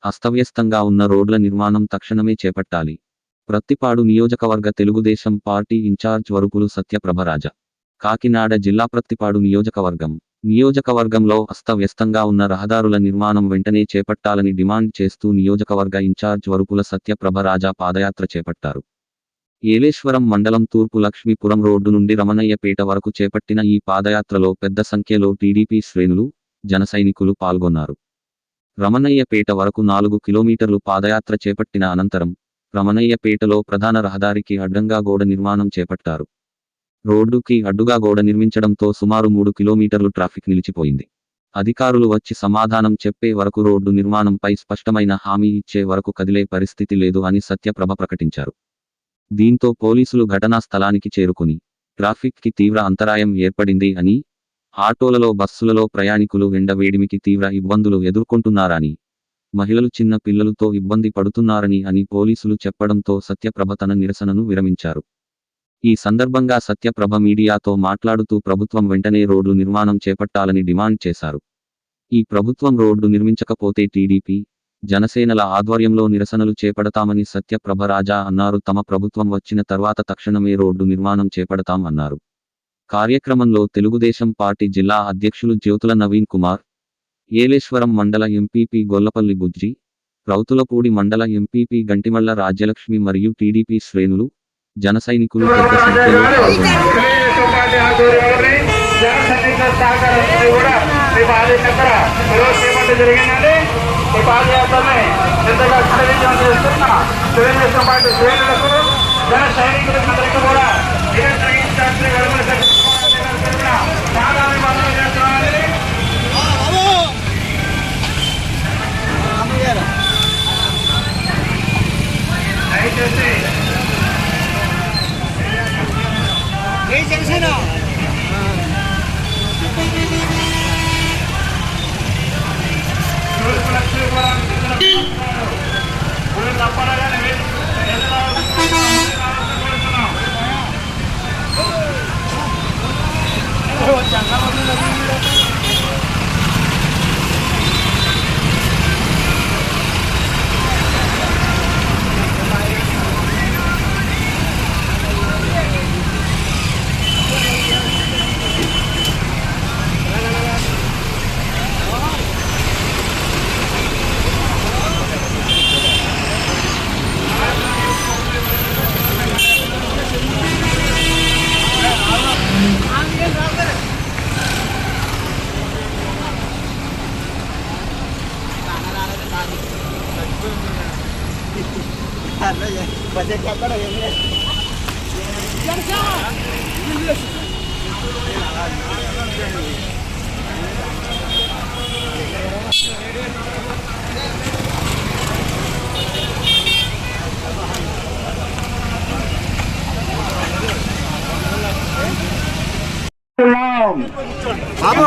అస్తవ్యస్తంగా ఉన్న రోడ్ల నిర్మాణం తక్షణమే చేపట్టాలి. ప్రత్తిపాడు నియోజకవర్గ తెలుగుదేశం పార్టీ ఇన్ఛార్జ్ వరుపులు సత్యప్రభరాజ. కాకినాడ జిల్లా ప్రత్తిపాడు నియోజకవర్గంలో అస్తవ్యస్తంగా ఉన్న రహదారుల నిర్మాణం వెంటనే చేపట్టాలని డిమాండ్ చేస్తూ నియోజకవర్గ ఇన్ఛార్జ్ వరుపుల సత్యప్రభరాజ పాదయాత్ర చేపట్టారు. ఏలేశ్వరం మండలం తూర్పు లక్ష్మీపురం రోడ్డు నుండి రమణయ్యపేట వరకు చేపట్టిన ఈ పాదయాత్రలో పెద్ద సంఖ్యలో టీడీపీ శ్రేణులు, జనసైనికులు పాల్గొన్నారు. రమణయ్యపేట వరకు 4 కిలోమీటర్లు పాదయాత్ర చేపట్టిన అనంతరం రమణయ్యపేటలో ప్రధాన రహదారికి అడ్డంగా గోడ నిర్మాణం చేపట్టారు. రోడ్డుకి అడ్డుగా గోడ నిర్మించడంతో సుమారు 3 కిలోమీటర్లు ట్రాఫిక్ నిలిచిపోయింది. అధికారులు వచ్చి సమాధానం చెప్పే వరకు రోడ్డు నిర్మాణంపై స్పష్టమైన హామీ ఇచ్చే వరకు కదిలే పరిస్థితి లేదు అని సత్యప్రభ ప్రకటించారు. దీంతో పోలీసులు ఘటనా స్థలానికి చేరుకుని ట్రాఫిక్కి తీవ్ర అంతరాయం ఏర్పడింది అని, ఆటోలలో బస్సులలో ప్రయాణికులు ఎండ వేడిమికి తీవ్ర ఇబ్బందులు ఎదుర్కొంటున్నారని, మహిళలు చిన్న పిల్లలతో ఇబ్బంది పడుతున్నారని అని పోలీసులు చెప్పడంతో సత్యప్రభ తన నిరసనను విరమించారు. ఈ సందర్భంగా సత్యప్రభ మీడియాతో మాట్లాడుతూ ప్రభుత్వం వెంటనే రోడ్లు నిర్మాణం చేపట్టాలని డిమాండ్ చేశారు. ఈ ప్రభుత్వం రోడ్డు నిర్మించకపోతే టీడీపీ, జనసేనల ఆధ్వర్యంలో నిరసనలు చేపడతామని సత్యప్రభరాజ అన్నారు. తమ ప్రభుత్వం వచ్చిన తర్వాత తక్షణమే రోడ్డు నిర్మాణం చేపడతాం అన్నారు. కార్యక్రమంలో తెలుగుదేశం పార్టీ జిల్లా అధ్యక్షులు జ్యోతుల నవీన్ కుమార్, ఏలేశ్వరం మండల ఎంపీపీ గొల్లపల్లి బుజ్జి, రౌతులపూడి మండల ఎంపీపీ గంటిమళ్ల రాజ్యలక్ష్మి మరియు టీడీపీ శ్రేణులు, జనసైనికులు పెద్ద సంఖ్యలో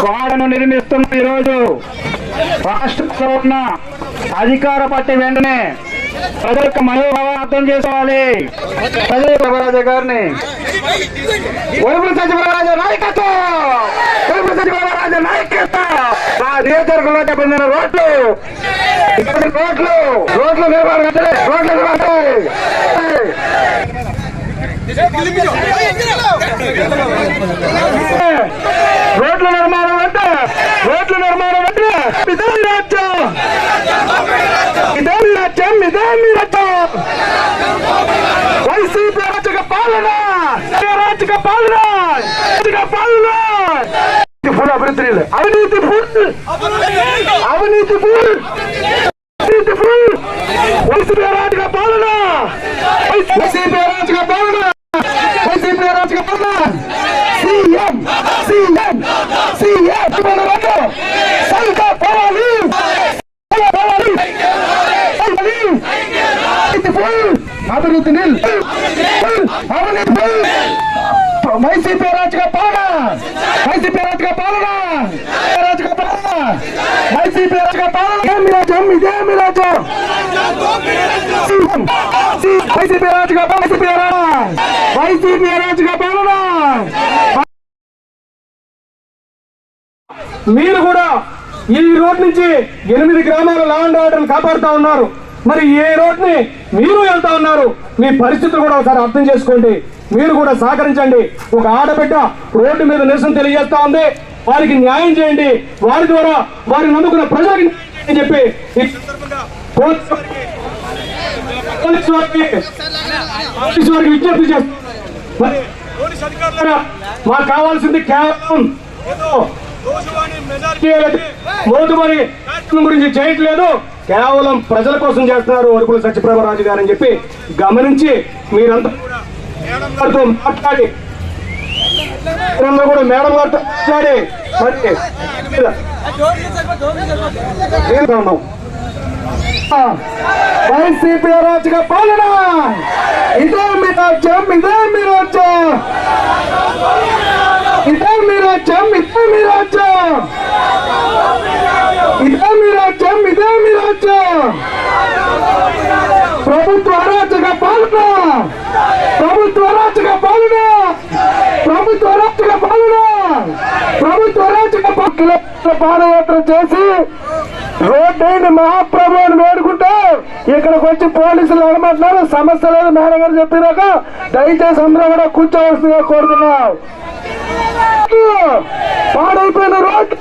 గోడను నిర్మిస్తున్న ఈరోజు రాష్ట్రంలో ఉన్న అధికార పార్టీ వెంటనే ప్రజలకు మనోభావాన్ని అర్థం చేసుకోవాలి. ప్రజల ప్రభరాజ గారిని వరుపుల సత్యప్రభరాజ నాయకత్వం, వరుపుల సత్యప్రభరాజ నాయకత్వం. ఆ నియోజకవర్గంలో చెప్పిన రోడ్లు నిర్మాణం రోడ్ల నిర్మాణం అంటే ఇదే రాజ్యం, వైసీపీ రాజక పాలన ఫుల్ అభివృద్ధి, అవినీతి ఫుల్ వైసీపీ రాజక పాలన అభివృద్ధి వైసీపీ రాజక పాలన ఇదేమి రాజ్యం వైసీపీ రాజక పాలన. మీరు కూడా ఈ రోడ్ నుంచి 8 గ్రామాల లా అండ్ ఆర్డర్ కాపాడుతా ఉన్నారు. మరి ఏ రోడ్ని మీరు వెళ్తా ఉన్నారు? మీ పరిస్థితులు కూడా ఒకసారి అర్థం చేసుకోండి. మీరు కూడా సహకరించండి. ఒక ఆడబిడ్డ రోడ్డు మీద నిరసన తెలియజేస్తా ఉంది. వారికి న్యాయం చేయండి. వారి ద్వారా వారిని నమ్ముకున్న ప్రజలకు అని చెప్పి ఈ సందర్భంగా పోలీసు వారికి విజ్ఞప్తి చేస్తారు. మరి పోలీసు అధికారులారా, మాకు కావాల్సింది కేవలం ఏదో మోదుమరి గురించి చేయట్లేదు, కేవలం ప్రజల కోసం చేస్తున్నారు వరుపుల సత్యప్రభరాజు గారు అని చెప్పి గమనించి మీరంతా గారితో మాట్లాడి కూడా మేడం గారితో మాట్లాడి మరి వైసీపీ అరాచక పాలన, ఇదే మీ రాజ్యం, ఇదే మీ రాజ్యం, ఇదే మీ రాజ్యం, ఇదే మీ రాజ్యం, ఇదే మీ రాజ్యం, ఇదే మీ రాజ్యం. ప్రభుత్వ అరాచక పాలన, ప్రభుత్వ అరాచక పాలన, ప్రభుత్వ అరాచక పాలన, ప్రభుత్వ అరాచక పాదయాత్ర చేసి రోడ్డు మహాప్రభు అని వేడుకుంటే ఇక్కడికి వచ్చి పోలీసులు అడమంటున్నారు. సమస్య లేదు మేడం గారు చెప్పినాక దయచేసి అందరూ కూడా కూర్చోవలసిందిగా కోరుతున్నాం. పాడైపోయిన రోడ్లు,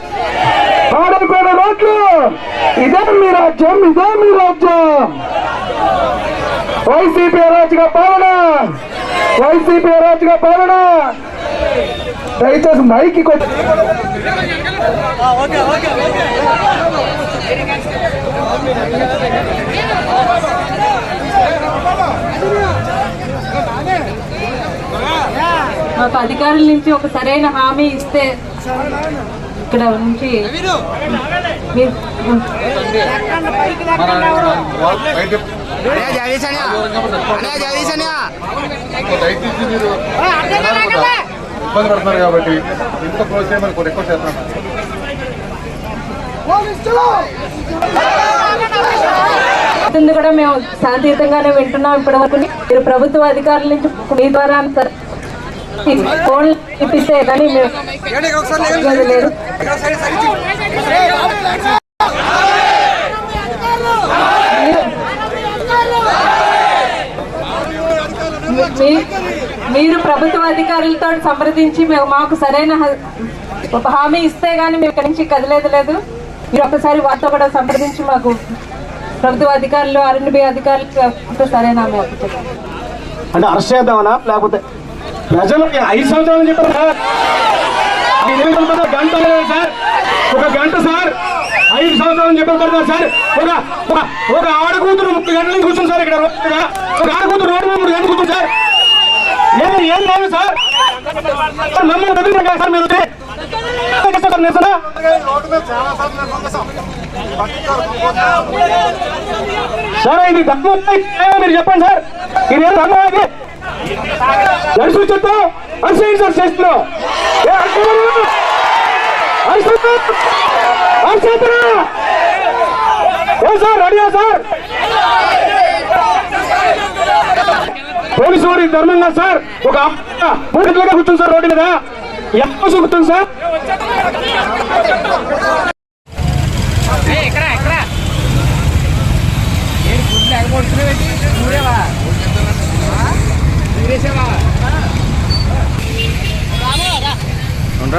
పాడైపోయిన రోడ్లు, ఇదే మీ రాజ్యం, ఇదే మీ రాజ్యం. వైసీపీ అరాచక పాలన, వైసీపీ అరాచక పాలన. దయచేసి మైకి కొట్టి మాకు అధికారుల నుంచి ఒక సరైన హామీ ఇస్తే ఇక్కడ నుంచి ఇబ్బంది పడుతున్నారు కాబట్టి ఇంత ప్రోత్సాహం మనకు రిక్వెస్ట్ చేస్తున్నాం. కూడా మేము శాంతియుతంగానే వింటున్నాం. ఇప్పటి వరకు మీరు ప్రభుత్వ అధికారుల నుంచి మీ ద్వారా ఫోన్ ఇప్పిస్తే కానీ లేదు. మీరు ప్రభుత్వ అధికారులతో సంప్రదించి మాకు సరైన హామీ ఇస్తే గానీ మేము ఇక్కడి నుంచి కదిలేదు లేదు. మీరు ఒకసారి వారితో కూడా సంప్రదించి మాకు ప్రభుత్వ అధికారులు, R&B అధికారులు సరైన హామీ అంటే అరెస్ట్ చేద్దామనా, లేకపోతే ప్రజలు 5 సంవత్సరాలు చెప్పారు సార్, గంట లేదు సార్, ఒక గంట సార్, 5 సంవత్సరాలు చెప్పారు సార్. ఒక ఆడకూతురు 3 గంటల నుంచి కూర్చుంది సార్ ఇక్కడ. ఒక ఆడకూతురు రోడ్డు మీద 3 గంటలు కూర్చుంది సార్. ఏం లేదు సార్, మమ్మల్ని బదిలీ సార్. మీరు సార్ ఇది ధర్మం మీరు చెప్పండి సార్, ఇది ఏం ధర్మం? అది నడుచు చెప్తాం అరిసేయండి సార్. చేస్తున్నాం సార్, రెడీయా సార్? పోలీసు వారి ధర్మంగా సార్ ఒక పూర్తిగా కూర్చుంది సార్ రోడ్డు మీద. ఎక్కువ చూపుతుంది సార్. గంట